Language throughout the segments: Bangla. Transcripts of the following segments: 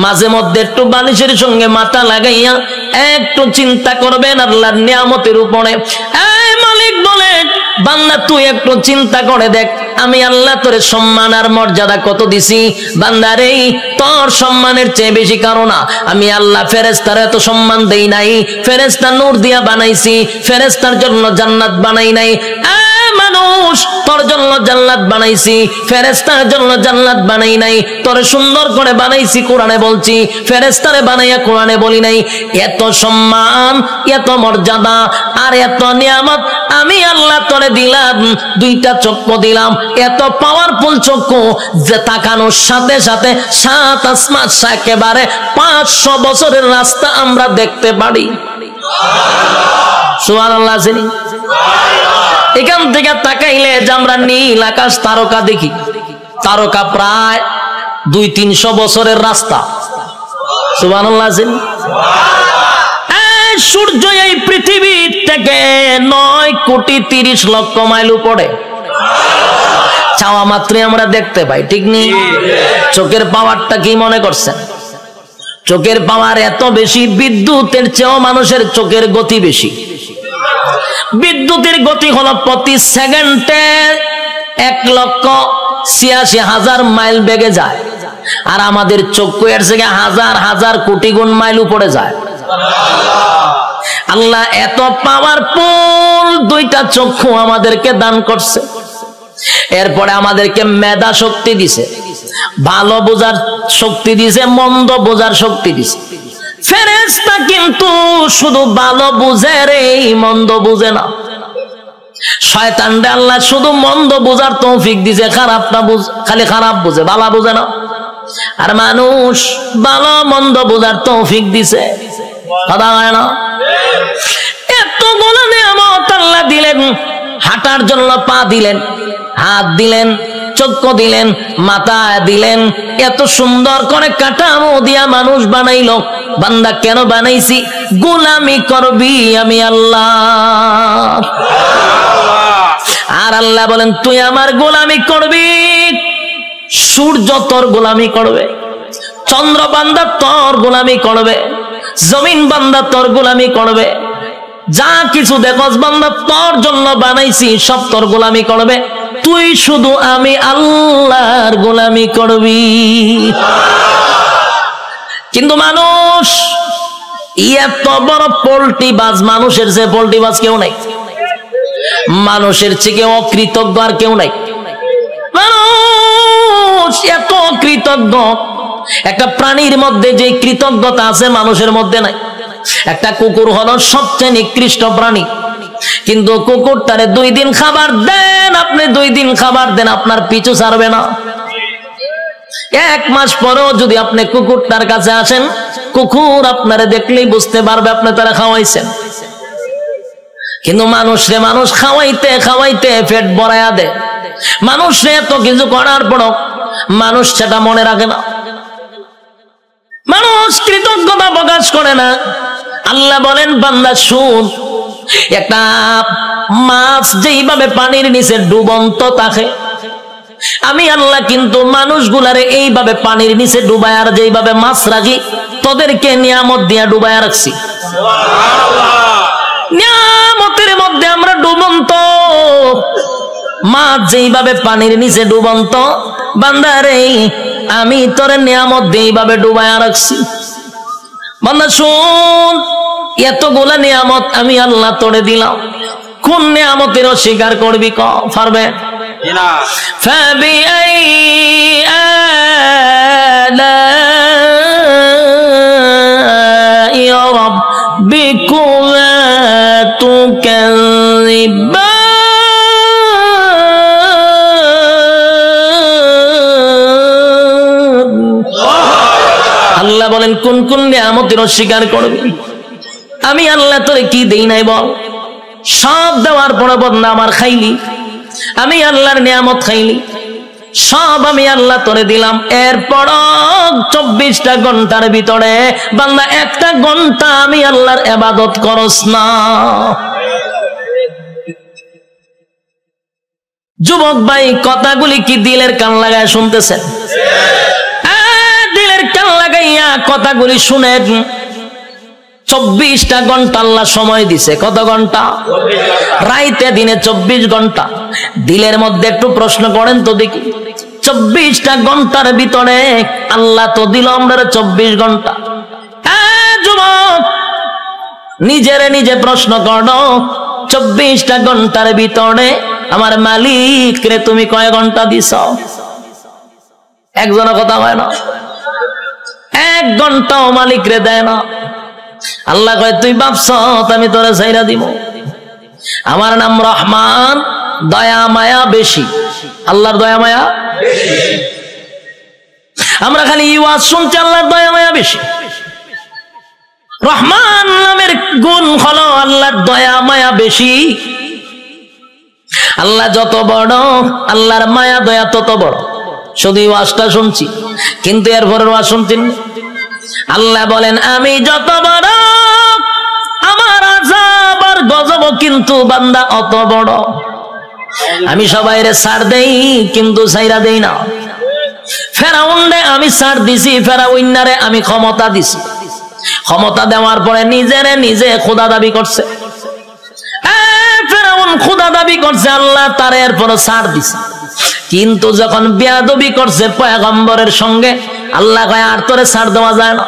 মাঝে মধ্যে একটু বালিশের সঙ্গে মাথা লাগাইয়া একটু চিন্তা করবেন আল্লাহর নিয়ামতের উপরে। এই মালিক বলেন, বান্দা তুই একটু চিন্তা করে দেখ, আমি আল্লাহ তোরে সম্মান আর মর্যাদা কত দিছি। বান্দারে, তোর সম্মানের চেয়ে বেশি কারো না। আমি আল্লাহ ফেরেশতার এত সম্মান দেই নাই। ফেরেশতা নূর দিয়া বানাইছি, ফেরেশতার জন্য জান্নাত বানাই নাই। মানুষ, তোর জন্য জান্নাত বানাইছি, ফেরেশতার জন্য জান্নাত বানাই নাই। তোরে সুন্দর করে বানাইছি, কোরআনে বলছি, ফেরেশতারে বানাইয়া কোরআনে বলি নাই। এত সম্মান, এত মর্যাদা আর এত নিয়ামত আমি আল্লাহ তোরে দিলাম। দুইটা চক্ষু দিলাম, এত পাওয়ারফুল চক্ষু যে তাকানোর সাথে সাথে সাত আসমান, একেবারে 500 বছরের রাস্তা আমরা দেখতে পারি। সুবহানাল্লাহ। এখান থেকে তাকাইলে যে আমরা নীল আকাশ তারকা দেখি, তারকা প্রায় 200-300 বছরের রাস্তা। সুবহানাল্লাহ। সূর্য এই পৃথিবীর থেকে 9,30,00,000 মাইল উপরে, চাওয়া মাত্রই আমরা দেখতে পাই, ঠিক নেই? চোখের পাওয়ারটা কি মনে করছেন? চোখের পাওয়ার এত বেশি, বিদ্যুতের চেয়েও মানুষের চোখের গতি বেশি। বিদ্যুতের গতি হলো প্রতি সেকেন্ডে 1,86,000 মাইল বেগে যায়, আর আমাদের চক্ষু এর থেকে হাজার হাজার কোটি গুণ মাইল উপরে যায়। আল্লাহ এত পাওয়ারফুল দুইটা চক্ষু আমাদেরকে দান করছে। এরপরে আমাদেরকে মেধা শক্তি দিছে, ভালো বোঝার শক্তি দিছে, মন্দ বোঝার শক্তি দিছে। ফেরেশতা কিন্তু শুধু ভালো বুঝে রে, মন্দ বুঝে না। শয়তানরে আল্লাহ শুধু মন্দ বুঝার তৌফিক দিছে, খারাপটা খালি খারাপ বুঝে, ভালো বুঝে না। আর মানুষ ভালো মন্দ বুঝার তৌফিক দিছে, কথা হয় না? এতগুলো নিয়ামত আল্লাহ দিলেন, হাঁটার জন্য পা দিলেন, হাত দিলেন, চক্ষু দিলেন, মাথা দিলেন, এত সুন্দর করে কাঠামো দিয়া মানুষ বানাইলো। বান্দা কেন বানাইছি? গোলামি করবি আমি আল্লাহ। আর আল্লাহ বলেন তুই আমার গোলামি করবি। সূর্য তোর গোলামি করবে, চন্দ্র বান্দা তোর গোলামি করবে, জমিন বান্দা তোর গোলামি করবে, যা কিছু দেখস বান্দা তোর জন্য বানাইছি সব তোর গোলামি করবে। তুই শুধু আমি আল্লাহর গোলামি করবি। কিন্তু মানুষ এত বড় পোল্ট্রি বাজ, মানুষের যে পোল্ট্রি বাজ কেউ নাই, মানুষের থেকে অকৃতজ্ঞ আর কেউ নাই। মানুষ এত কৃতজ্ঞ, একটা প্রাণীর মধ্যে যে কৃতজ্ঞতা আছে মানুষের মধ্যে নাই। একটা কুকুর হলো সবচেয়ে নিকৃষ্ট প্রাণী, কিন্তু কুকুরটারে 2 দিন খাবার দেন, আপনি 2 দিন খাবার দেন, আপনার পিছু ছাড়বে না। 1 মাস পরেও যদি আপনি কুকুরটার কাছে আসেন, কুকুর আপনারে দেখলেই বুঝতে পারবে আপনি তারা খাওয়াইছেন। কিন্তু মানুষরে মানুষ খাওয়াইতে খাওয়াইতে পেট ভরায়া দেয়। মানুষরে এত কিছু করার পরও মানুষ সেটা মনে রাখে না, মানুষ কৃতজ্ঞতা প্রকাশ করে না। আল্লাহ বলেন বান্দা শুন, একটা মাছ যেইভাবে পানির নিচে ডুবন্ত থাকে, আমি আল্লাহ কিন্তু মানুষগুলারে এইভাবে পানির নিচে ডুবায়, আর যেইভাবে মাছ রাখি তোদেরকে নিয়ামত দিয়া ডুবায় রাখছি। নিয়ামতের মধ্যে আমরা ডুবন্ত, মাছ যেইভাবে পানির নিচে ডুবন্ত, বান্দারে আমি তোরে নিয়ামত দিয়ে এইভাবে ডুবায় রাখছি। বান্দা শুন, এতগুলা নিয়ামত আমি আল্লাহ তোরে দিলাম, কোন নিয়ামতের অস্বীকার করবি? পারবে না। ফাবিআই আলাই রাব্বিকুমা তুকাযিবান। আল্লাহ বলেন কোন কোন নিয়ামতের অস্বীকার করবি? আমি আল্লাহ তোরে কি দেই নাই বল? সব দেওয়ার পরে বদনা আমার খাইলি, আমি আল্লাহর নিয়ামত খাইলি, সব আমি আল্লাহ তোরে দিলাম। এরপর 24টা ঘন্টার ভিতরে বান্দা 1টা ঘন্টা আমি আল্লাহর ইবাদত করস না। যুবক ভাই, কথাগুলি কি দিলের কান লাগায় শুনতেছেন? দিলের কান লাগাইয়া কথাগুলি শুনেন। 24টা ঘন্টা আল্লাহ সময় দিছে। কত ঘন্টা? রাইতে দিনে 24 ঘন্টা। দিলের মধ্যে একটু প্রশ্ন করেন তো দেখি, 24টা ঘন্টার ভিতরে আল্লাহ তো দিল আমরা 24 ঘন্টা। যুবক, নিজেরে নিজে প্রশ্ন করো, 24টা ঘন্টার ভিতরে আমার মালিক রে তুমি কয় ঘন্টা দিছ? একজনের কথা হয় না, 1 ঘন্টাও মালিক রে দেয় না। আল্লাহ কয় তুই ভাবছ আমি তোরে ছাইরা দিব? আমার নাম রহমান, দয়া মায়া বেশি। আল্লাহর দয়া মায়া বেশি। আমরা খালি ওয়াজ শুনছি আল্লাহর দয়া মায়া বেশি। রহমান নামের গুণ হলো আল্লাহর দয়া মায়া বেশি। আল্লাহ যত বড়, আল্লাহর মায়া দয়া তত বড়। শুধু ওয়াজটা শুনছি, কিন্তু এরপরে ওয়াজ শুনছেন। আল্লাহ বলেন আমি যত বড়, আমার আযাব আর গজব কিন্তু বান্দা অত বড়। আমি সবাইরে ছাড় দেই, কিন্তু ছাইরা দেই না। ফেরাউনরে আমি ছাড় দিছি, ফেরাউন্নারে আমি ক্ষমতা দিছি। ক্ষমতা দেওয়ার পরে নিজেরে নিজে খোদা দাবি করছে। ফেরাউন খোদা দাবি করছে, আল্লাহ তারে এরপর ছাড় দিছে। কিন্তু যখন বেয়াদবি করছে পয়গম্বরের সঙ্গে, আল্লাহ কয় আর তোরে ছাড় দেওয়া যায় না।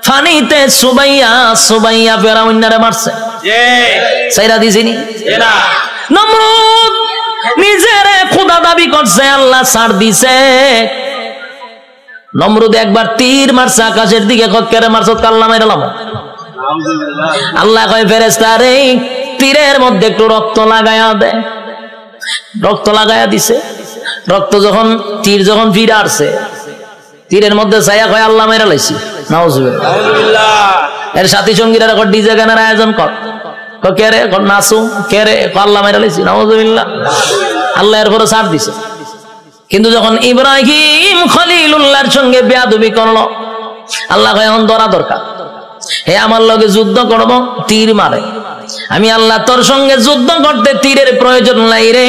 ফানিতে সুবাইয়া সুবাইয়া ফেরাউন্নারে মারছে। ছাইরা দিছিনি? নমরুদ নিজেরে খোদা দাবি করছে, আল্লাহ ছাড় দিছে। নমরুদ একবার তীর মারছে আকাশের দিকে, কেড়ে মারছ কাল্লা মাইরালাম। আল্লাহ কয় ফেরেশতা রে তীরের মধ্যে একটু রক্ত লাগায়া দে। রক্ত লাগায়া দিছে। রক্ত যখন তীর যখন ফিরে আসছে, তীরের মধ্যে ছায়া কয় আল্লাহ মাইরা লাইছি। নাউজুবিল্লাহ। এর সাথী সঙ্গীরা ডিজে গানের আয়োজন কর, কে রে নাচু, কে রে আল্লাহ মাইরা লাইছি। নাউজুবিল্লাহ। আল্লাহ এর পরে ছাড় দিছে। কিন্তু যখন ইব্রাহিম খলিলুল্লাহর সঙ্গে বেয়াদবি করলো, আল্লাহ কয় এখন ধরা দরকার। হে আমার লগে যুদ্ধ করব, তীর মারে। আমি আল্লাহ তোর সঙ্গে যুদ্ধ করতে তীরের প্রয়োজন নাই রে।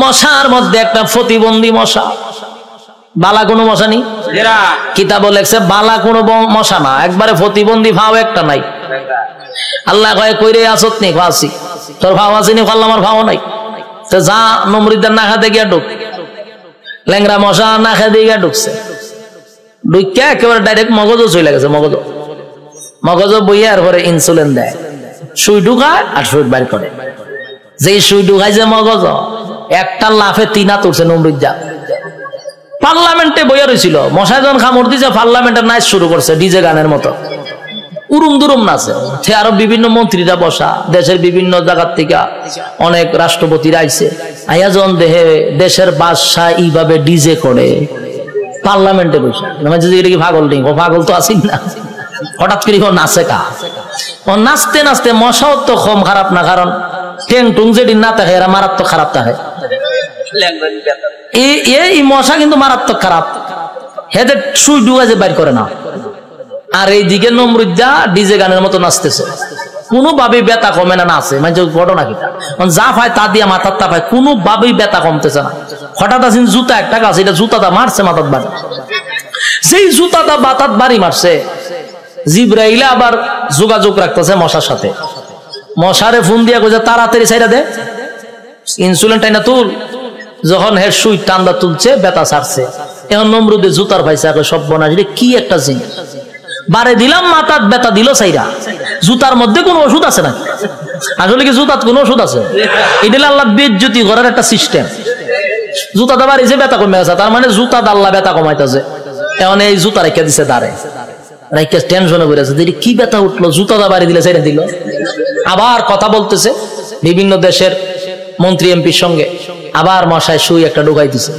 মশার মধ্যে একটা প্রতিবন্ধী মশা, বালা কোনো মশা নেই। কিতাব লেখছে বালা কোনো মশা না, একবারে প্রতিবন্ধী ভাও একটা নাই। আল্লাহ কয় কইরে আসত নি? ফাঁসি। তোর ভাও আসেনি? ফাল্লা আমার ভাও নাই। তো যা নমরুদের না খাতে গিয়া ঢুক। ল্যাংরা মশা না খেতে গিয়া ঢুকছে। ঢুকিয়া একেবারে ডাইরেক্ট মগজও চলে গেছে। মগজ বইয়া এরপরে ইনসুলিন দেয়, সুই ঢুকায় আর সুই বাইর করে। যেই সুই ঢুকায় যে মগজ, একটা লাফে 3 হাত উঠছে নমরুদ। যা পার্লামেন্টে বইয়া রয়েছিল, মশায় যখন খামড় দিছে পার্লামেন্টের নাচ শুরু করছে ডিজে গানের মতো, উরুম দুরুম নাচে। সে আরো বিভিন্ন মন্ত্রীরা বসা, দেশের বিভিন্ন জায়গার থেকে অনেক রাষ্ট্রপতিরা আইছে। আয়াজন দেহে দেশের বাদশাহ এইভাবে ডিজে করে পার্লামেন্টে বসে। এটা কি পাগল নেই? ও পাগল তো আসি না। হঠাৎ করে নাচে কা? ও নাচতে নাচতে মশাও তো কম খারাপ না, কারণ টেং টুং যেদিন না থাকে এরা মারাত্মক খারাপ থাকে। এই মশা কিন্তু মারাত্মক খারাপ, হেদের সুই ডুগা যে বাইর করে না। আর এইদিকে নমরুদ্দা ডিজে গানের মতো নাচতেছে, কোনোভাবেই ব্যথা কমে না। নাচে মানে ঘটনা কিটা যা পায় তা দিয়ে মাথার তা পায়, কোনোভাবেই ব্যথা কমতেছে না। হঠাৎ আসেন জুতা একটা গাছ, এটা জুতাটা মারছে মাথার বাড়ি। সেই জুতাটা মাথার বাড়ি মারছে, জিব্রাইলে আবার যোগাযোগ রাখতেছে মশার সাথে। মশারে ফোন দিয়ে কইছে তাড়াতাড়ি ছাইরা দে, ইনসুলিন টাইনা তুল। যখন হের সুই টান্দা তুলছে, ব্যথা ছাড়ছে। এখন নমরুদে জুতার পাইছে, সব বনা কি একটা জিনিস বারে দিলাম, মাথার ব্যথা দিল ছাইরা। জুতার মধ্যে কোন ওষুধ আছে না? আসলে কি জুতার কোন ওষুধ আছে? এটা আল্লাহ বেজ্জতি করার একটা সিস্টেম। জুতাটা বাড়িছে, ব্যথা কমে গেছে, তার মানে জুতা আল্লাহ ব্যথা কমাইতেছে। এখন এই জুতা রেখে দিছে দাঁড়ে, রেখে টেনশনে পড়ে আছে, কি ব্যথা উঠলো, জুতাটা বাড়ি দিলে ছেড়ে দিল। আবার কথা বলতেছে বিভিন্ন দেশের মন্ত্রী এমপির সঙ্গে, আবার মশায় সুই একটা ঢুকাই দিছে,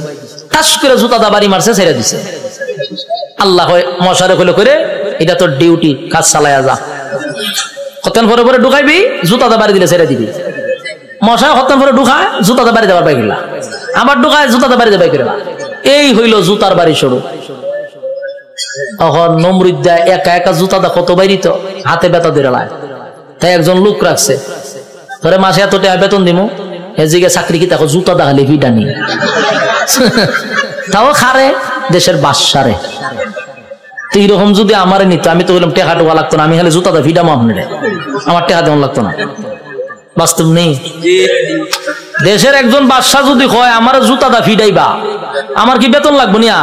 টাস করে জুতাটা বাড়ি মারছে, ছেড়ে দিছে। আল্লাহ মশারে হলো করে এটা তোর ডিউটি, কাজ চালায়া যা। কতক্ষণ পরে পরে ঢুকাইবি, জুতাটা বাড়ি দিলে ছেড়ে দিবি। মশা কতক্ষণ পরে ঢুকায়, জুতাটা বাড়ি দেবার পাই গেলা, আবার ঢুকায়, জুতাটা বাড়ি দেবাই গেলা। এই হইল জুতার বাড়ি শুরু। তখন নমরুদ্দা একা একা জুতাটা কত বাইরিত, হাতে ব্যথা ধরে লায়। তাই একজন লোক রাখছে, ধরে মাসে এত টাকা বেতন দিমু, হেজিকে চাকরি কি দেখো জুতা দেখালে ভিডানি তাও খারে দেশের বাদশারে। তো এরকম যদি আমার নিত, আমি তো বললাম টেকা টোকা লাগতো না, আমি খালি জুতাটা ফিডাম আপনার, আমার টেকা দেওয়া লাগতো না। বাস্তব নেই? দেশের একজন বাদশা যদি হয় আমার জুতাটা ফিডাইবা, আমার কি বেতন লাগবো না?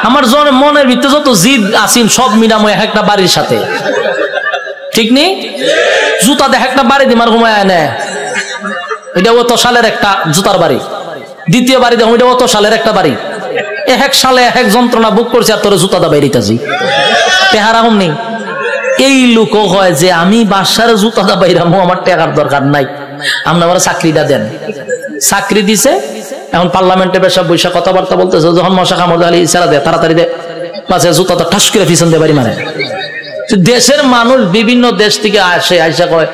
আমার মনের ভিতরে যত জিদ আসিন সব মিলামো এক একটা বাড়ির সাথে, ঠিক নেই? জুতা দেখ একটা বাড়ি দিমার ঘুমায় আয় না, এটা অত সালের একটা জুতার বাড়ি, দ্বিতীয় বাড়ি দেখো এটা অত সালের একটা বাড়ি, এক সালে এক যন্ত্রণা বুক করছে আর তোর জুতা দা বাইরিতেছি টেহারা হম নেই। এই লোক হয় যে আমি বাসার জুতা দা বাইরামো, আমার টেকার দরকার নাই, আপনি আমার চাকরিটা দেন। চাকরি দিছে, এখন পার্লামেন্টে বেশা বৈশা কথাবার্তা বলতেছে, যখন মশা কামড় আলী ইশারা দেয় তাড়াতাড়ি দেয় পাশে জুতাটা ঠাস করে পিছন দিয়ে বাড়ি মারে। দেশের মানুষ বিভিন্ন দেশ থেকে আসে, আইসা কয়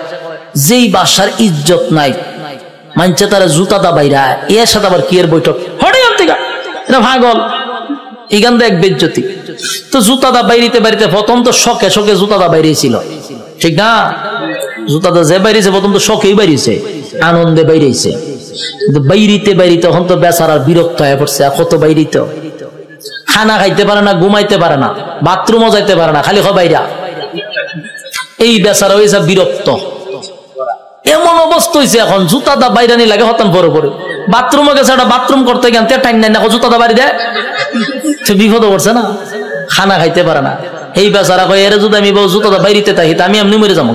যেই বাসার ইজ্জত নাই মানছে তারা জুতাটা বাইরা, এর সাথে আবার কি এর বৈঠক হঠাৎ থেকে এটা ভাগল, এখান থেকে এক বেজ্জতি। তো জুতাটা বাইরিতে বাড়িতে প্রথম তো শখে শখে জুতাটা বাইরেছিল, ঠিক না? জুতাটা যে বাইরেছে প্রথম তো শখেই বাইরেছে, আনন্দে বাইরেছে, কিন্তু বাইরিতে বাইরিতে তখন তো বেচারার বিরক্ত হয়ে পড়ছে। কত বাইরিতে খানা খাইতে পারে না, ঘুমাইতে পারে না, বাথরুমও যাইতে পারে না, খালি বাইরা। এই বেচারা হয়েছে বিরক্ত, এমন অবস্থা হয়েছে এখন জুতাটা বাইরানি লাগে হতান পরে পরে। বাথরুমে গেছে, একটা বাথরুম করতে গেন টাইম নাই না, জুতাটা বাড়ি দেয়, বিপদ করছে না, খানা খাইতে পারে না। এই বেচারা কয় এর যদি আমি জুতাটা বাইরিতে থাকি আমি এমনি মরে যাবো,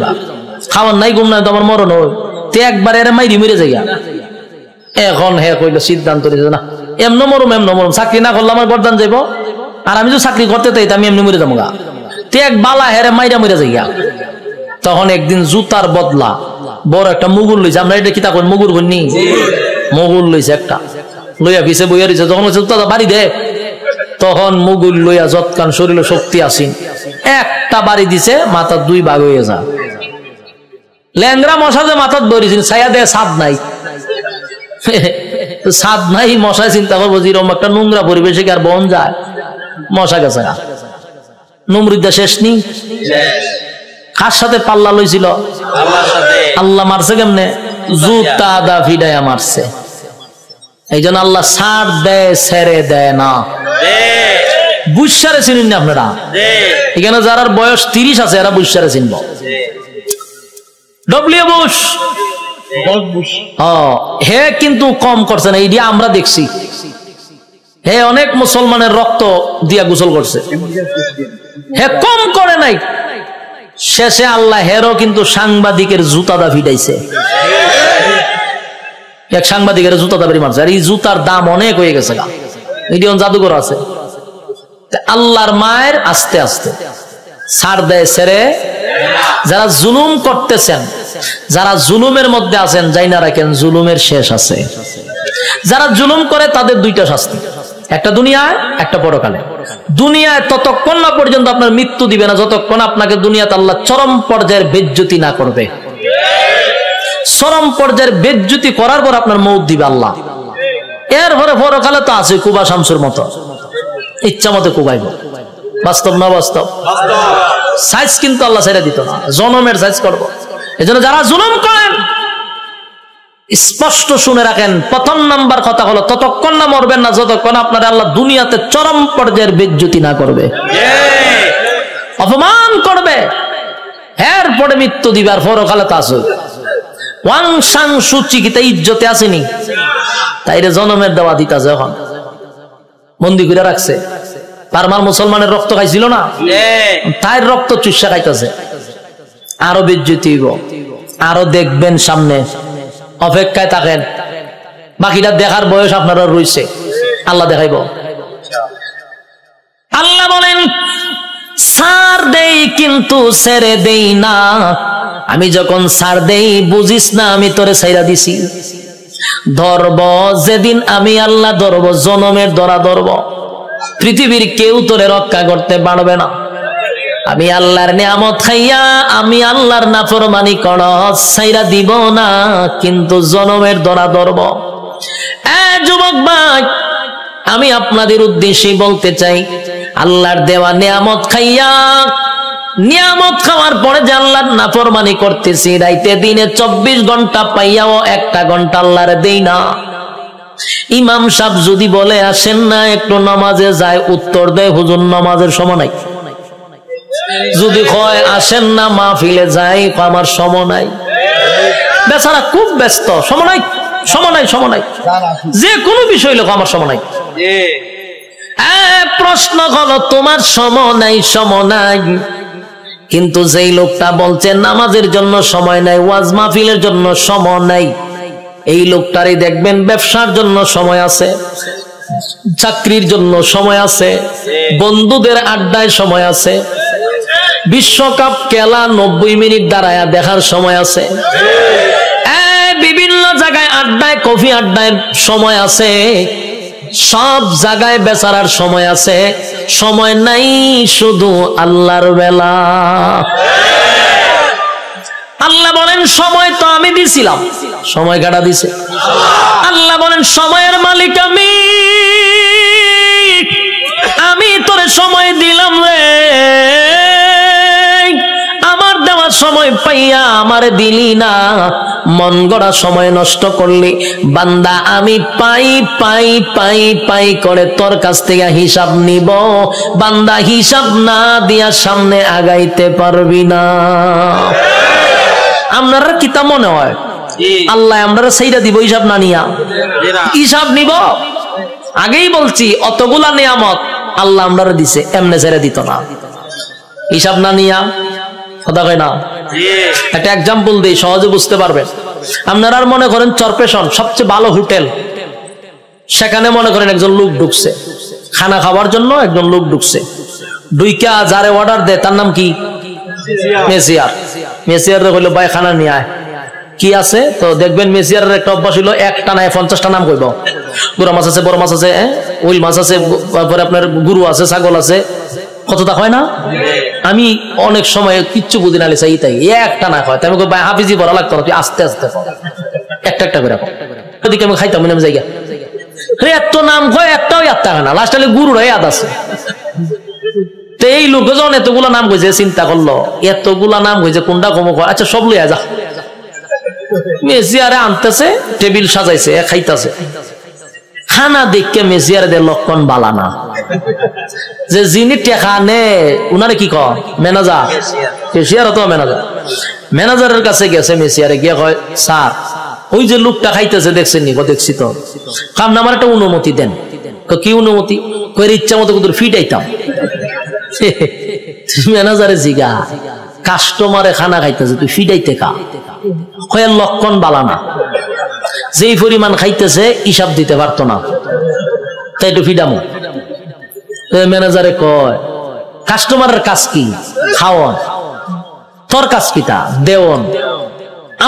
খাওয়ার নাই ঘুম নাই তো আমার মরণ হয়, তে একবার এর মাইরি মরে যাই। এখন হে কইল সিদ্ধান্ত নিয়েছে না এমন মরম চাকরি না করলে আমার গরদান যাইব, আর আমি যদি চাকরি করতে চাই আমি এমনি মরে যাবো, তে এক বালা হেরে মাইরা মরে যাই। তখন একদিন জুতার বদলা বড় একটা মুগুর লইছে, আমরা এটা কিতা কই মুগুর বলনি, মুগুর লইছে একটা, লইয়া পিছে বইয়া রয়েছে। যখন জুতাটা বাড়ি দে তখন মুগুর লইয়া যৎকান শরীরে শক্তি আসিন একটা বাড়ি দিছে, মাথার দুই ভাগ হয়ে যা। ল্যাংরা মশা যে মাথার ধরেছিল ছায়া দেয়, ছাদ নাই, ছাদ নাই, মশায় চিন্তা করবো যেরকম একটা নোংরা পরিবেশে আর বন যায়, মশা গেছে নমরুদ্দা শেষ নি। কার সাথে পাল্লা লইছিল? আল্লাহ মারছে কেমনে? জুতা দা ফিডাইয়া মারছে। এই জন্য আল্লাহ ছাড় দেয়, ছেড়ে দেয় না। বুঝসারে চিনেন না আপনারা? এখানে যারা বয়স 30 আছে এরা বুঝসারে চিনব। ডব্লিউ বুশ হে কিন্তু কম করছে না, এইটা আমরা দেখছি। হে অনেক মুসলমানের রক্ত দিয়া গোসল করছে, হে কম করে নাই। শেষে আল্লাহ হেরও কিন্তু সাংবাদিকের জুতাদা ফিটাইছে, এক সাংবাদিকের জুতাদা বাড়ি মারছে। আর এই জুতার দাম অনেক হয়ে গেছে, মিডিয়ন জাদুঘর আছে। আল্লাহর মায়ের আস্তে আস্তে ছাড় দেয়, ছেড়ে। যারা জুলুম করতেছেন, যারা জুলুমের মধ্যে আছেন, যাই না রাখেন জুলুমের শেষ আছে। যারা জুলুম করে তাদের দুইটা শাস্তি, একটা দুনিয়ায় একটা পরকালে। দুনিয়ায় ততক্ষণ না পর্যন্ত আপনার মৃত্যু দিবে না যতক্ষণ আপনাকে দুনিয়াতে আল্লাহ চরম পর্যায়ের বেজ্জতি না করবে। চরম পর্যায়ের বেজ্জতি করার পর আপনার মৌত দিবে আল্লাহ। এরপরে পরকালে তো আছে কুবা শামসুর মতো, ইচ্ছা মতো কুবাইব। বাস্তব না বাস্তব? সাইজ কিন্তু আল্লাহ ছেড়ে দিত না, জনমের সাইজ করবো। এই জন্য যারা জুলুম করেন স্পষ্ট শুনে রাখেন, প্রথম নাম্বার কথা হলো ততক্ষণ না মরবেন না যতক্ষণ আপনার আল্লাহ দুনিয়াতে চরম পর্যায়ের বেজ্জতি না করবে, অপমান করবে। এরপরে মৃত্যু দিবে। আর পরকালে তা আছে ওয়াং সাং সুচি কি তাই ইজ্জতে আসেনি, তাইরে জনমের দেওয়া দিতাছে, এখন বন্দি করে রাখছে। পারমার মুসলমানের রক্ত খাইছিল না, তাই রক্ত চুষা খাইতেছে। আরো বেজ্জতি হইব, আরো দেখবেন সামনে, অপেক্ষায় থাকেন। বাকিটা দেখার বয়স আপনারা রয়েছে, আল্লাহ দেখাইব। আল্লাহ বলেন ছাড় দেই কিন্তু ছেড়ে দেই না। আমি যখন ছাড় দেই বুঝিস না আমি তোরে ছাইরা দিছি। ধরব যেদিন আমি আল্লাহ ধরব, জনমের ধরা ধরব, পৃথিবীর কেউ তোরে রক্ষা করতে পারবে না। আমি আল্লাহর নিয়ামত খাইয়া আমি আল্লাহর নাফরমানি করস, ছাইরা দিব না, কিন্তু জনমের ধরা ধরব। যুবক ভাই, আমি আপনাদের উদ্দেশ্যে বলতে চাই, আল্লাহর দেওয়া নিয়ামত খাইয়া, নিয়ামত খাওয়ার পরে যে আল্লাহর নাফরমানি করতেছি, রাইতে দিনে 24 ঘন্টা পাইয়াও 1টা ঘন্টা আল্লাহর দেই না। ইমাম সাহেব যদি বলে আসেন না একটু নামাজে যায়, উত্তর দেয় হুজুর নামাজের সময় নাই। যদি কয় আসেন না মাহফিলে যাই, আমার সময় নাই, বেচারা খুব ব্যস্ত, সময় নাই, সময় নাই, সময় নাই, যে কোনো বিষয় লোক আমার সময় নাই। প্রশ্ন হলো তোমার সময় নাই, সময় নাই, কিন্তু যেই লোকটা বলছে নামাজের জন্য সময় নাই, ওয়াজ মাহফিলের জন্য সময় নাই, এই লোকটারই দেখবেন ব্যবসার জন্য সময় আছে, চাকরির জন্য সময় আছে, বন্ধুদের আড্ডায় সময় আছে, বিশ্বকাপ খেলা 90 মিনিট দাঁড়ায়া দেখার সময় আছে, বিভিন্ন জায়গায় আড্ডায়, কফি আড্ডায় সময় আছে, সব জায়গায় বেচারার সময় আছে, সময় নাই শুধু আল্লাহর বেলা। আল্লাহ বলেন সময় তো আমি দিছিলাম, সময় কাটা দিছে আল্লাহ বলেন সময়ের মালিক আমি তোরে সময় দিলাম রে, আমার দেওয়ার সময় পাইয়া আমারে দিলি না, মন গড়া সময় নষ্ট করলি। বান্দা আমি পাই পাই পাই পাই করে তোর কাছ থেকে হিসাব নিব, বান্দা হিসাব না দিয়া সামনে আগাইতে পারবি না। আপনারা কিতা মনে হয় আল্লাহ আমরা সেইটা দিব হিসাব না নিয়া? হিসাব নিব। আগেই বলছি অতগুলা নিয়ামত আল্লাহ আমরা দিছে, এমনে ছেড়ে দিত না, হিসাব না নিয়া। কথা কয় না? একটা এক্সাম্পল দিই, সহজে বুঝতে পারবেন। আপনারা মনে করেন চরপেশন সবচেয়ে ভালো হোটেল, সেখানে মনে করেন একজন লোক ঢুকছে খানা খাওয়ার জন্য, একজন লোক ঢুকছে, দুইকা যারে অর্ডার দেয় তার নাম কি? মেসিয়ার। মেসিয়ার কইলো ভাই খানা নিয়ে আয়, কি আছে? তো দেখবেন মেসিয়ারের একটা অভ্যাস হলো একটা নাই 50টা নাম কইব। গুড়া মাছ আছে, বড় মাছ আছে, উইল মাছ আছে, তারপরে আপনার গরু আছে, ছাগল আছে, কতটা হয় না? আমি অনেক সময় কিচ্ছু বুঝি না, চাই তাই একটা না হয়, আমি ভাই হাফিজি পড়া লাগতো না, তুই আস্তে আস্তে একটা একটা করে ওদিকে আমি খাইতাম আমি জায়গা এত নাম কয় একটাও একটা হয় না, লাস্ট হলে গুরুরা ইয়াদ আছে। তো এই লোক যখন এতগুলা নাম কইছে, চিন্তা করলো এতগুলা নাম কইছে কোনটা কম কয়, আচ্ছা সব লইয়া যা। মেসিয়ারে আনতেছে, টেবিল সাজাইছে, খাইতেছে, খানা দেখে মেসিয়ারে দে লক্ষণ বালা না, যে যিনি টেকা নে উনারে কি কয় ম্যানেজার, কেশিয়ার তো ম্যানেজার, ম্যানেজারের কাছে গেছে মেসিয়ারে গিয়ে কয় স্যার ওই যে লোকটা খাইতেছে দেখছেন নি? দেখছি তো। কাম না আমার একটা অনুমতি দেন। কি অনুমতি? কয়ের ইচ্ছা মতো কিন্তু ফিটাইতাম। ম্যানেজারে জিগা কাস্টমারে খানা খাইতেছে তুই ফিটাইতে কা? কয়ের লক্ষণ বালা না, যেই পরিমাণ খাইতেছে হিসাব দিতে পারতো না, তাই একটু ফিডামো। ম্যানেজারে কয় কাস্টমারের কাজ কি? খাওয়ান। তোর কাজ কিটা? দেওন।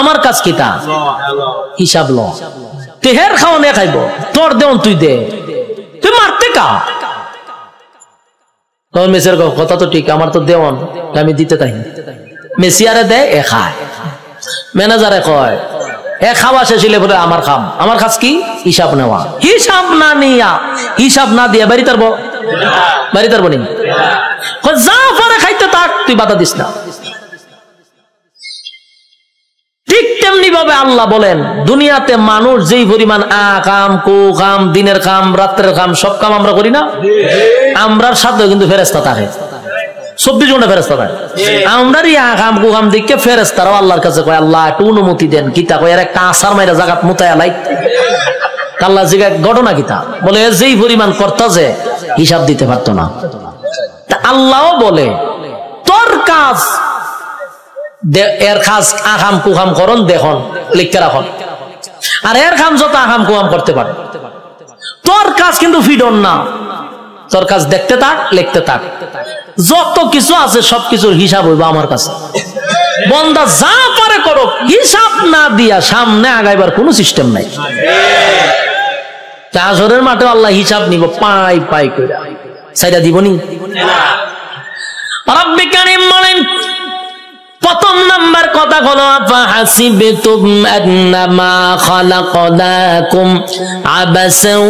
আমার কাজ কিটা? হিসাব ল। তেহের খাওয়ানে খাইব, তোর দেওন তুই দে, তুই মারতে কা? মেসিয়ার কথা তো ঠিক, আমার তো দেওন, আমি দিতে তাই। মেসিয়ারে দেয়, এ খায়। ম্যানেজারে কয় এ খাওয়া শেষ হলে বলে আমার খাম, আমার কাজ কি? হিসাব নেওয়া। হিসাব না নিয়া, হিসাব না দিয়া বাড়ি তারবো, বাড়ি তারবো নি? যা পারে খাইতে থাক, তুই বাধা দিস না। ঠিক তেমনি ভাবে আল্লাহ বলেন দুনিয়াতে মানুষ যেই পরিমাণ কাম, কু কাম, দিনের কাম, রাত্রের কাম, সব কাম আমরা করি না? আমরার সাথে কিন্তু ফেরেশতা থাকে, 24 ঘন্টা ফেরেশতা থাকে। আমরারই কাম কু কাম দেখে ফেরেশতারাও আল্লাহর কাছে কয় আল্লাহ একটু অনুমতি দেন, কিতা কয় এর একটা আসার মাইরা জাগাত মুতায়া লাই। আল্লাহ জিগা ঘটনা কিতা? বলে যেই পরিমাণ কর্তা যে হিসাব দিতে পারতো না। তা আল্লাহও বলে তোর কাজ, এর কাজ আকাম কুকাম করন দেখুন, লিখতে রাখুন, আর এর কাম যত আকাম কুকাম করতে পারে, তোর কাজ কিন্তু ফিডন না, তোর কাজ দেখতে থাক, লিখতে থাক, যত কিছু আছে সবকিছুর হিসাব হইব আমার কাছে। বন্দা যা পারে করো, হিসাব না দিয়া সামনে আগাইবার কোন সিস্টেম নাই। হাসরের মাঠে আল্লাহ হিসাব নিব পাই পাই কইরা, সাইডা দিবনি। রব্বি কারীম বলেন প্রথম নাম্বার কথা হলো আফাহাসিবতুম আন্নামা খালাকনাকুম আবাসাও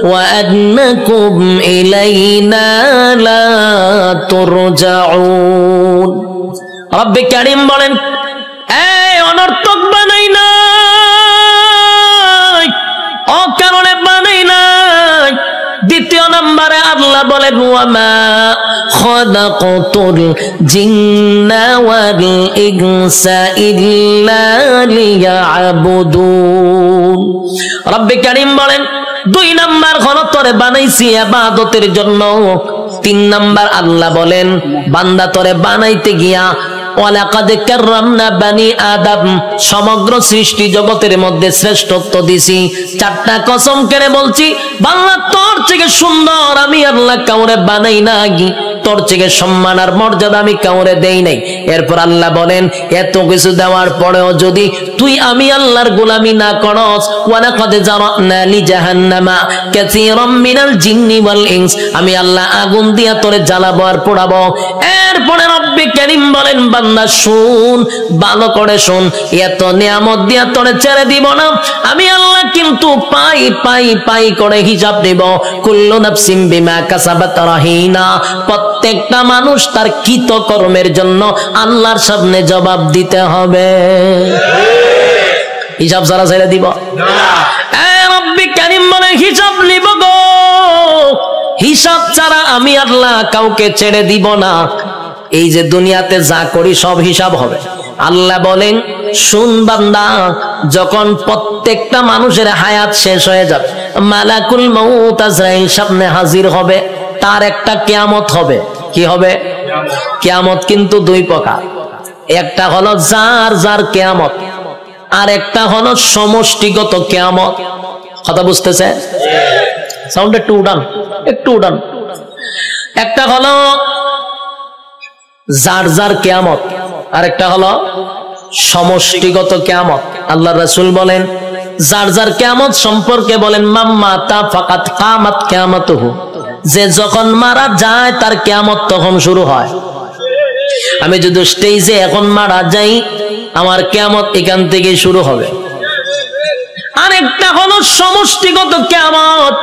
ওয়া আন্নাকুম ইলাইনা লা তুরজাউন। রব্বি কারীম বলেন এই অনর্থক বানাই নাই, অকারণে বানাই নাই। দ্বিতীয় নাম্বারে আল্লাহ আল্লাহ বলেন ওয়ামা খালাকাতুল জিন্না ওয়াল ইনসা ইল্লা লিয়াবুদুন। রব্বে কারীম বলেন 2 নাম্বার হলো তোরে বানাইছি ইবাদতের জন্য। 3 নাম্বার আল্লাহ বলেন বান্দা তোরে বানাইতে গিয়া ওয়ালাকাদ কাররামনা বানি আদম, সমগ্র সৃষ্টি জগতের মধ্যে শ্রেষ্ঠত্ব দিছি। 4টা কসম করে বলছি বাংলা তোর থেকে সুন্দর আমি আল্লাহ কাউরে বানাই নাই, তোর থেকে সম্মান আর মর্যাদা আমি কাউরে দেই নাই। এরপর আল্লাহ বলেন এত কিছু দেওয়ার পরেও যদি তুই আমি আল্লাহর গোলামি না করস, ওয়ালাকাদ জারানা লি জাহান্নামা কাসীরাম মিনাল জিন্নি ওয়াল ইনস, আমি আল্লাহ আগুন দিয়া তোরে জ্বালাবো আর পোড়াবো। এরপরে রব্বে কারীম বলেন বান্দা শুন, ভালো করে শুন, এত নিয়ামত দিয়া তোরে ছেড়ে দিব না আমি আল্লাহ, কিন্তু পাই পাই পাই করে হিসাব দেব। কুল্লু নাফসিন বিমা কাসাবাত রাহিনা, প্রত্যেকটা মানুষ তার কৃত কর্মের জন্য আল্লাহর সামনে জবাব দিতে হবে। হিসাব ছাড়া ছেড়ে দিব না। রব্বে কারীম বলে হিসাব নিব গো, হিসাব ছাড়া আমি আল্লাহ কাউকে ছেড়ে দিব না। এই যে দুনিয়াতে যা করি সব হিসাব হবে। আল্লাহ বলেন শুন বান্দা, যখন প্রত্যেকটা মানুষের হায়াত শেষ হয়ে যাবে, মালাকুল মউত আজরাইল সামনে হাজির হবে, তার একটা কিয়ামত হবে। কি হবে? কিয়ামত কিন্তু 2 প্রকার, একটা হলো যার যার কিয়ামত, আর একটা হলো সমষ্টিগত কিয়ামত। কথা বুঝতেছে? সাউন্ড একটু উড়ান, একটু উড়ান। একটা হলো যার যার কিয়ামত, আর একটা হলো সমষ্টিগত কিয়ামত। আল্লাহ রাসূল বলেন যার যার কিয়ামত সম্পর্কে বলেন মাম্মাতা ফাকাত কামাত কিয়ামাতুহু, যে যখন মারা যায় তার কিয়ামত তখন শুরু হয়। আমি যদি স্টেজে এখন মারা যাই আমার কিয়ামত এখান থেকে শুরু হবে। আরেকটা হলো সমষ্টিগত কিয়ামত,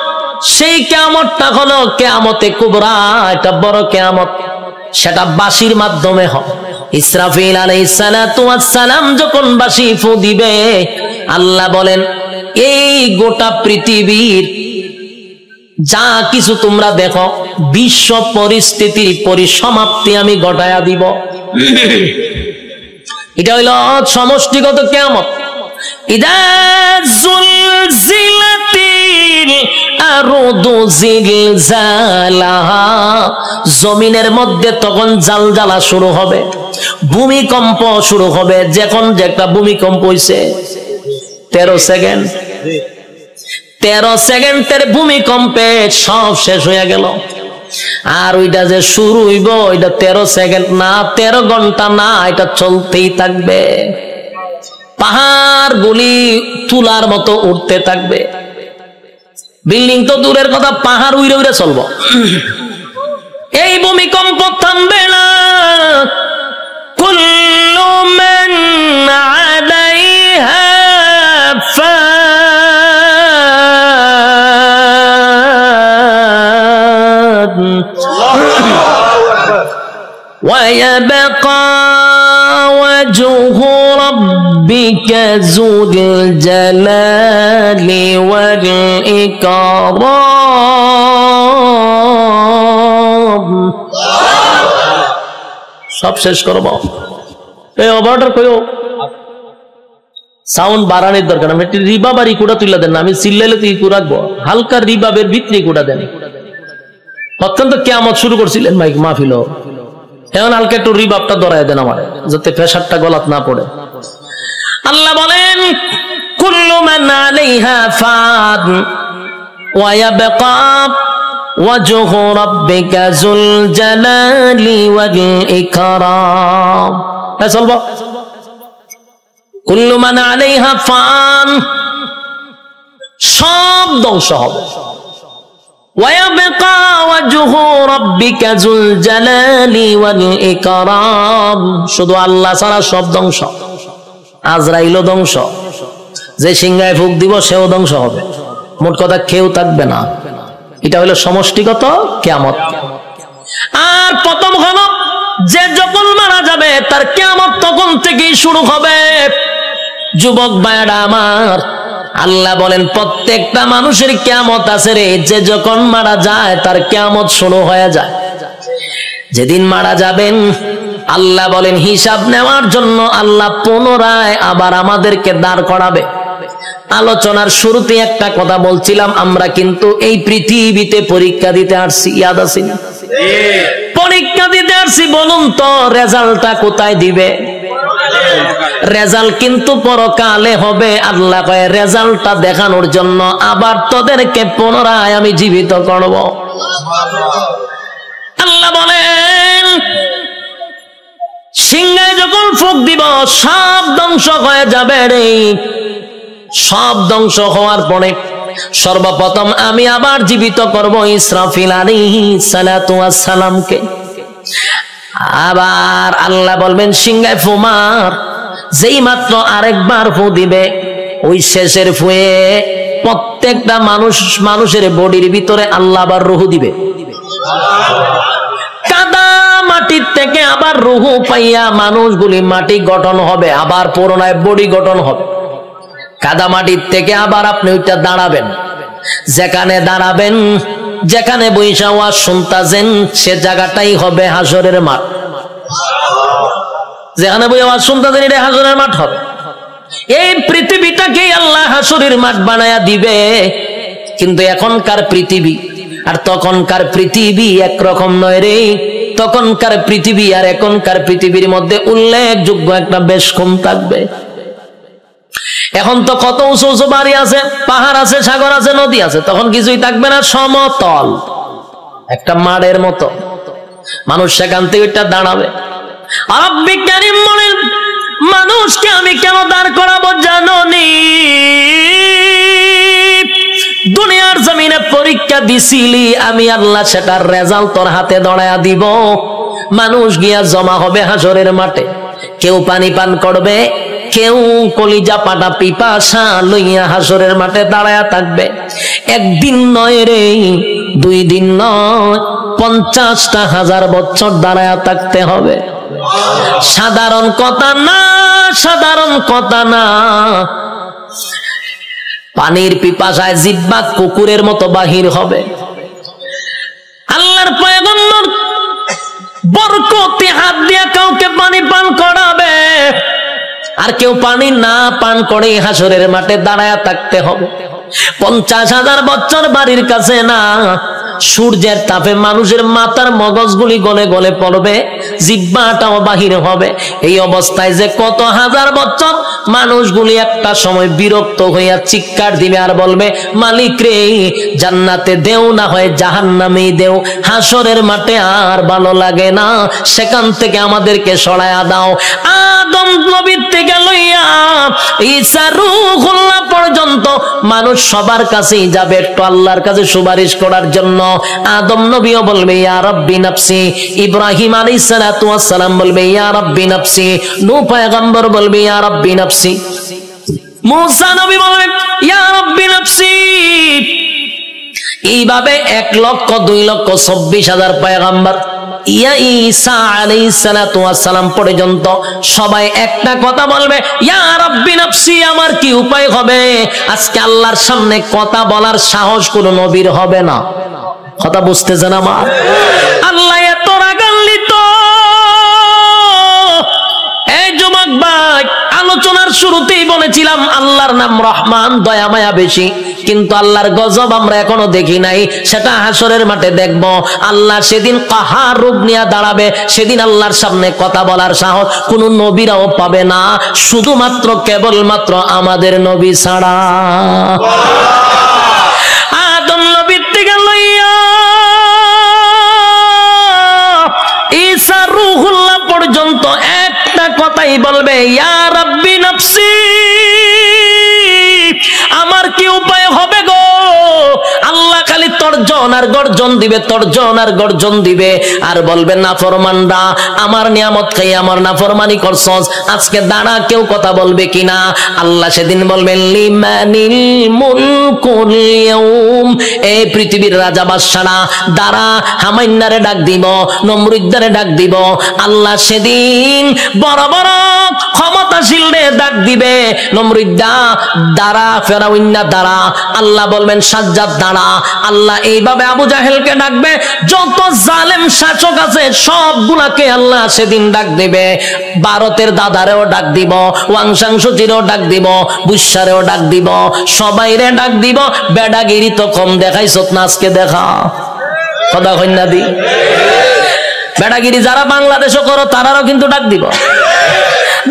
সেই কিয়ামতটা হলো কিয়ামতে কুবরা, এটা বড় কিয়ামত, সেটা বাঁশির মাধ্যমে হয়। ইসরাফিল আলাইহিস সালাতু ওয়াস সালাম যখন বাঁশি ফু দিবে, আল্লাহ বলেন এই গোটা পৃথিবীর যা কিছু তোমরা দেখো বিশ্ব পরিস্থিতির পরিসমাপ্তি আমি ঘটায়া দিব। এটা হইল সমষ্টিগত কিয়ামত। ইদা জুলজিলাতিল আরদু জিলজালাহা, জমিনের মধ্যে তখন জালজালা শুরু হবে, ভূমিকম্প শুরু হবে। যখন যে একটা ভূমিকম্প হইছে 13 সেকেন্ড, 13 সেকেন্ডের ভূমিকম্পে সব শেষ হয়ে গেল। আর ওইটা যে শুরু হইব ওইটা 13 সেকেন্ড না, 13 ঘন্টা না, এটা চলতেই থাকবে। পাহাড় গুলি তুলার মতো উঠতে থাকবে, বিল্ডিং তো দূরের কথা, পাহাড় উইরে উইরে চলবো। এই ভূমিকম্প থামবে না। কুল্লু মান আলাইহা ফান ওয়া ইয়াবকা ওয়াজহু রাব্বিকা যুল জালালি ওয়াল ইকরাম। সব শেষ করবো। এই অবারটার কইও সাউন্ড বাড়ানোর দরকার, আমি একটি রিবাব আর ইকুটা তুলে দেন না, আমি চিল্লাইলে তো ইকু রাখবো, হালকা রিবাবের ভিতরে ইকুটা দেন। অত্যন্ত কিয়ামত শুরু করছিলেন মাইক মাহফিল, এখন হালকা একটু রিবাবটা ধরায় দেন আমার, যাতে প্রেসারটা গলাত না পড়ে। আল্লাহ বলেন কুল্লু মান আলাইহা ফান ওয়া ইয়াবকা ওয়াজহু রাব্বিকা যুল জালালি ওয়াল ইকরাম। চলবো। কুল্লু মান আলাইহা ফান, সব ধ্বংস হবে। ওয়া ইয়াবকা ওয়াজহু রাব্বিকা যুল জালালি ওয়াল ইকরাম, শুধু আল্লাহ ছাড়া সব ধ্বংস। আজরাইলও ধ্বংস, যে সিংহায় ফুক দিব সেও ধ্বংস হবে। মোট কথা কেউ থাকবে না। এটা হলো সমষ্টিগত কিয়ামত। আর প্রথম হলো যে যখন মারা যাবে তার কিয়ামত তখন থেকেই শুরু হবে। যুবক ভাইরা আমার, আল্লাহ বলেন প্রত্যেকটা মানুষের কিয়ামত আছে রে, যে যখন মারা যায় তার কিয়ামত শুরু হয়ে যায়। যেদিন মারা যাবেন আল্লাহ বলেন হিসাব নেওয়ার জন্য আল্লাহ পুনরায় আবার আমাদেরকে দাঁড় করাবে। আলোচনার শুরুতে একটা কথা বলছিলাম, আমরা কিন্তু এই পৃথিবীতে পরীক্ষা দিতে আসছি, ইয়াদ আছে না? পরীক্ষা দিতে আসছি, বলুন তো রেজাল্টটা কোথায় দিবে? রেজাল্ট কিন্তু পরকালে হবে। আল্লাহ কয় রেজাল্টটা দেখানোর জন্য আবার তোদেরকে পুনরায় আমি জীবিত করব। আল্লাহ বলেন সিংহায় যখন ফুঁক দিব সব ধ্বংস হয়ে যাবে রে। সব ধ্বংস হওয়ার পরে সর্বপ্রথম আমি আবার জীবিত করব ইসরাফিল আলাইহিস সালাতু ওয়াস সালামকে। আবার আল্লাহ বলবেন সিংহায় ফু মার। যেই মাত্র আরেকবার ফু দিবে ওই শেষের ফুয়ে প্রত্যেকটা মানুষের বডির ভিতরে আল্লাহ আবার রূহ দিবে। কাদা মাটির থেকে আবার রূহ পাইয়া মানুষগুলি মাটি গঠন হবে, আবার পুনরায় বডি গঠন হবে। কাদা মাটির থেকে আবার আপনি ওইটা দাঁড়াবেন, যেখানে দাঁড়াবেন, যেখানে বৈশা ওয়াজ শুনতাছেন সে জায়গাটাই হবে হাসরের মাঠ। যেখানে বই আওয়াজ শুনতাছেন এটা হাসরের মাঠ হবে। এই পৃথিবীটাকেই আল্লাহ হাসরের মাঠ বানায়া দিবে। কিন্তু এখনকার পৃথিবী আর তখনকার পৃথিবী একরকম নয় রে। তখনকার পৃথিবী আর এখনকার পৃথিবীর মধ্যে উল্লেখযোগ্য একটা বেশ কম থাকবে। এখন তো কত উঁচু উঁচু বাড়ি আছে, পাহাড় আছে, সাগর আছে, নদী আছে, তখন কিছুই থাকবে না, সমতল একটা মাঠের মতো। মানুষ সেখান থেকে দাঁড়াবে। আর বিজ্ঞানী বলেন মানুষকে আমি কেন দাঁড় করাবো জানো নি? দুনিয়ার জমিনে পরীক্ষা দিছিলি আমি আল্লাহ, সেটার রেজাল্ট তোর হাতে ধরায়া দিব। মানুষ গিয়া জমা হবে হাসরের মাঠে। কেউ পানি পান করবে, কেউ কলিজা পাটা পিপাসা লইয়া হাসরের মাঠে দাঁড়ায়া থাকবে। একদিন নয় রে, 2 দিন নয়, 50,000 বছর দাঁড়ায়া থাকতে হবে। সাধারণ কথা না, সাধারণ কথা না। পানির পিপাসায় জিহ্বা কুকুরের মতো বাহির হবে। আল্লাহর পয়গম্বর বরকতে হাত দিয়া কাউকে পানি পান করাবে, আর কেউ পানি না পান করে হাসরের মাঠে দাঁড়ায়া থাকতে হবে। 50,000 বছর বাড়ির কাছে না। সূর্যের তাপে মানুষের মাথার মগজগুলি গলে গলে পড়বে, জিহ্বাটাও বাহির হবে। এই অবস্থায় যে কত হাজার বছর মানুষগুলি একটা সময় বিরক্ত হইয়া চিৎকার দিবে আর বলবে মালিক রে, জান্নাতে দেও না হয় জাহান্নামেই দেও, হাসরের মাঠে আর ভালো লাগে না, সেখান থেকে আমাদেরকে সরায়া দাও। আদম নবীর থেকে লইয়া ঈসা রূহুল্লাহ পর্যন্ত মানুষ সবার কাছেই যাবে একটু আল্লাহর কাছে সুপারিশ করার জন্য। আদম নবীও বলবে ইয়া রাব্বি নাফসি, ইব্রাহিম আলাইহিস সালাতু ওয়াস সালাম বলবে ইয়া রাব্বি নাফসি, নূহ পয়গম্বর বলবে ইয়া রাব্বি নাফসি, মুসা নবী বলবে ইয়া রাব্বি নাফসি। এইভাবে 1,02,24,000 পয়গম্বর ইয়া ঈসা আলাইহিস সালাতু ওয়াস সালাম পর্যন্ত সবাই একটা কথা বলবে ইয়া রাব্বি নাফসি। আমার কি উপায় হবে? আজকে আল্লাহর সামনে কথা বলার সাহস কোন নবীর হবে না। কথা বুঝতেছেন আমার? আল্লাহ এত রাগান্বিত। এই যুবক ভাই, আলোচনার শুরুতেই বলেছিলাম আল্লাহর নাম রহমান, দয়া মায়া বেশি, কিন্তু আল্লাহর গজব আমরা এখনো দেখি নাই। সেটা হাসরের মাঠে দেখব। আল্লাহ সেদিন কাহার রূপ নিয়ে দাঁড়াবে, সেদিন আল্লাহর সামনে কথা বলার সাহস কোন নবীরাও পাবে না, শুধুমাত্র কেবলমাত্র আমাদের নবী ছাড়া। আদম নবীর থেকে লইয়া ঈসা রূহুল্লাহ পর্যন্ত একটা কথাই বলবে ইয়া রাব্বি নাফসি। আমার কি উপায় হবে গো? আল্লাহ খালি তর্জন আর গর্জন দিবে, তর্জন আর গর্জন দিবে, আর বলবেন নাফরমানরা আমার নিয়ামত খাইয়ে আমার নাফরমানি করছস, আজকে দাঁড়া কেউ কথা বলবে কিনা। আল্লাহ সেদিন বলবেন লিমানিল মুলকুল ইয়াউম, এই পৃথিবীর রাজা বাদশারা দাঁড়া, হামাইন্নারে ডাক দিব, নমরুদ্দারে ডাক দিব। আল্লাহ সেদিন বড় বড় ক্ষমতাশীলরে ডাক দিবে, নমরুদ্দা দাঁড়া, ফেরাউন্না দাঁড়া। আল্লাহ বলবেন সাজ্জাদ দাঁড়া। আল্লাহ এইভাবে আবু জাহেলকে ডাকবে, যত জালেম শাসক আছে সবগুলাকে আল্লাহ সেদিন ডাক দিবে। ভারতের দাদারেও ডাক দিব, ওয়াংশাংশচিরেও ডাক দিব, বুসারেও ডাক দিব, সবাইরে ডাক দিব। বেডাগিরি তো কম দেখাইছ না, আজকে দেখা কথা কন্যা দি। বেডাগিরি যারা বাংলাদেশও করো তারারও কিন্তু ডাক দিব,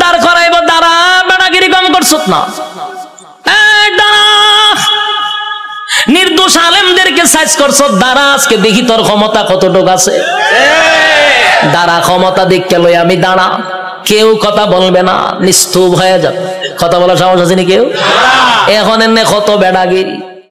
দাঁড় করাইব, দাঁড়া বেডাগিরি কম করছ না, নির্দোষ আলেমদেরকে সাইজ করছ, দাঁড়া আজকে দেখি তোর ক্ষমতা কতটুকু আছে। দাঁড়া, ক্ষমতা দেখতে লই আমি দাঁড়া। কেউ কথা বলবে না, নিস্তব্ধ হয়ে যাবে। কথা বলার সাহস আছে নি কেউ? এখন এনে কত বেডাগিরি।